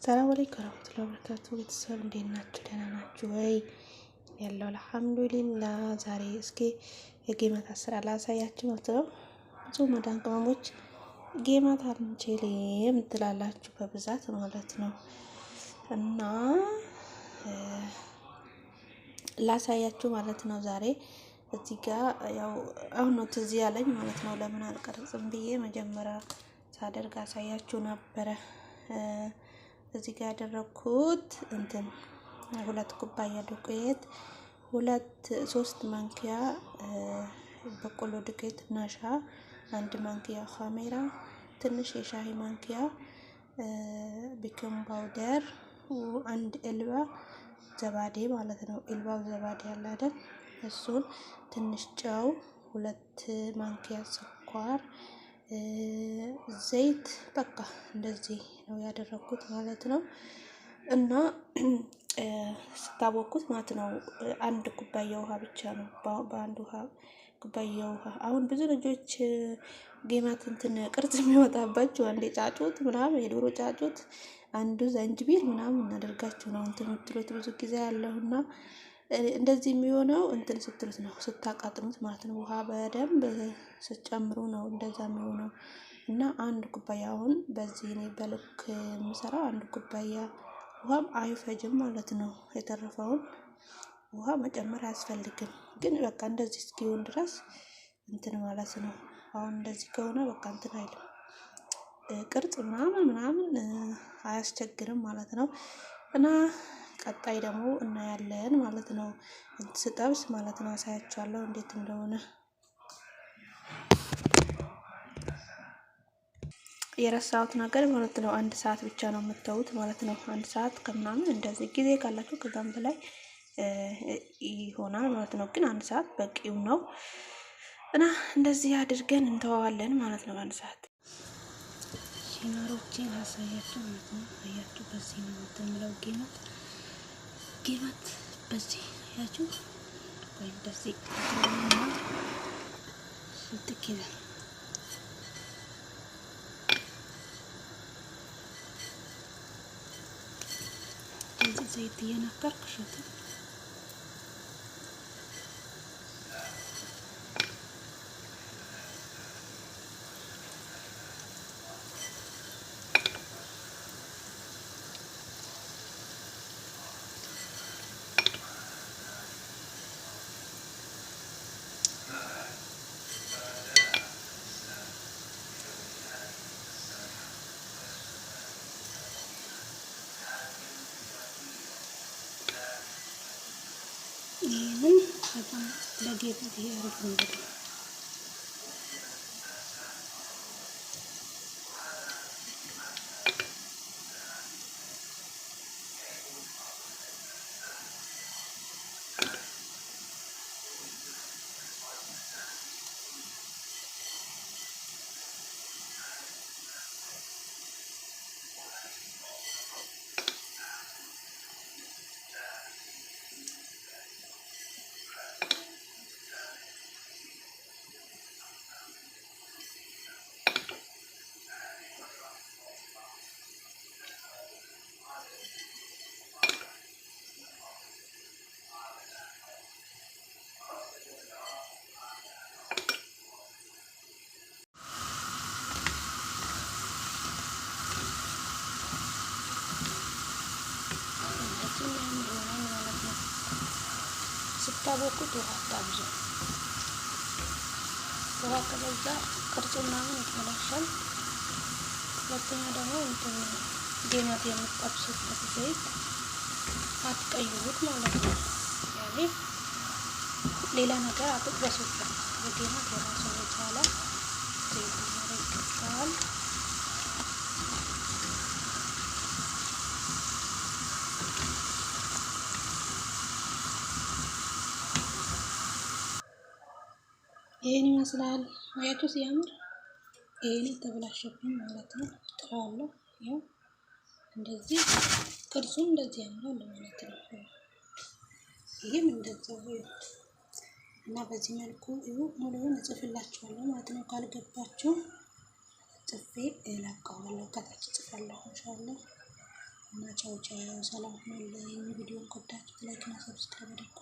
ሰላም አለይኩም ወራህመቱላሂ ወበረካቱህ። ቤተሰብ እንዴት ናችሁ? ደህና ናችሁ ወይ? ያለው አልሐምዱሊላህ። ዛሬ እስኪ የጌማት አሰራር ላሳያችሁ ነው። ብዙ መዳን ቅመሞች ጌማት አንችልም ትላላችሁ በብዛት ማለት ነው እና ላሳያችሁ ማለት ነው። ዛሬ እዚህ ጋር ያው አሁን ነው ትዝ ያለኝ ማለት ነው። ለምን አልቀርጽም ብዬ መጀመሪያ ሳደርግ አሳያችሁ ነበረ። እዚህ ጋር ያደረኩት እንትን 2 ኩባያ ዱቄት፣ 3 ማንኪያ በቆሎ ዱቄት ናሻ፣ 1 ማንኪያ ካሜራ፣ ትንሽ የሻሂ ማንኪያ ቤኪንግ ፓውደር፣ 1 ኤልባ ዘባዴ ማለት ነው። ኤልባው ዘባዴ ያለ አይደል? እሱን፣ ትንሽ ጨው፣ 2 ማንኪያ ስኳር፣ ዘይት፣ በቃ እንደዚህ ነው ያደረኩት ማለት ነው። እና ስታቦኩት ማለት ነው 1 ኩባያ ውሃ ብቻ ነው። በአንድ ውሃ ኩባያ ውሃ። አሁን ብዙ ልጆች ጌማት እንትን ቅርጽ የሚወጣባቸው አንዴ ጫጩት ምናምን የዶሮ ጫጩት አንዱ ዘንጅቢል ምናምን እናደርጋችሁ ነው እንትን የምትሉት ብዙ ጊዜ ያለውና እንደዚህ የሚሆነው እንትን ስትሉት ነው፣ ስታቃጥኑት ማለት ነው። ውሃ በደንብ ስትጨምሩ ነው እንደዛ የሚሆነው። እና 1 ኩባያ አሁን በዚህ እኔ በልክ የምሰራው 1 ኩባያ ውሃም አይፈጅም ማለት ነው። የተረፈውን ውሃ መጨመር አያስፈልግም፣ ግን በቃ እንደዚህ እስኪሆን ድረስ እንትን ማለት ነው። አሁን እንደዚህ ከሆነ በቃ እንትን አይልም፣ ቅርጽ ምናምን አያስቸግርም ማለት ነው። እና ቀጣይ ደግሞ እናያለን ማለት ነው። ስጠብስ ማለት ነው አሳያችኋለሁ እንዴት እንደሆነ። የረሳሁት ነገር ማለት ነው 1 ሰዓት ብቻ ነው የምትተውት ማለት ነው። 1 ሰዓት ከምናምን እንደዚህ ጊዜ ካላችሁ ከዛም በላይ ይሆናል ማለት ነው። ግን 1 ሰዓት በቂው ነው እና እንደዚህ አድርገን እንተዋዋለን ማለት ነው 1 ሰዓት። ሲናሮቼን አሳያችሁ ማለት ነው። አያችሁ በዚህ ነው የምትምለው ጌማት በዚህ አያችሁ ወይ እንደዚህ ስትከለ ዘይት እየነከርኩ ሽቱ ይሄንን በጣም ለጌጥ ያደርጉ እንግዲህ ስታቦኩት ውሃ አታብዙ። ውሃ ከበዛ ቅርጹ ምናምን ይበላሻል። ሁለተኛ ደግሞ እንትን ጌማት የምትጠብሱበት ዘይት አትቀይሩት ማለት ነው። ያኔ ሌላ ነገር አትጥበሱበት። በጌማት የራሱን የቻለ ዘይት ይገባል። ይሄን ይመስላል። አያችሁ ሲያምር። ይሄን ተበላሽብኝ ማለት ነው። ጥራለሁ። ያው እንደዚህ ቅርጹ እንደዚህ ያምራል ማለት ነው። ይሄም እንደዛው እና በዚህ መልኩ ሙሉውን እጽፍላችኋለሁ ማለት ነው። ካልገባችሁ ጽፌ እለቀዋለሁ፣ ከታች ጽፋለሁ ኢንሻአላህ። እና ቻው ቻው፣ ሰላም ሁኑልኝ። ቪዲዮን ከወዳችሁት ላይክ እና ሰብስክራይብ አድርጉ።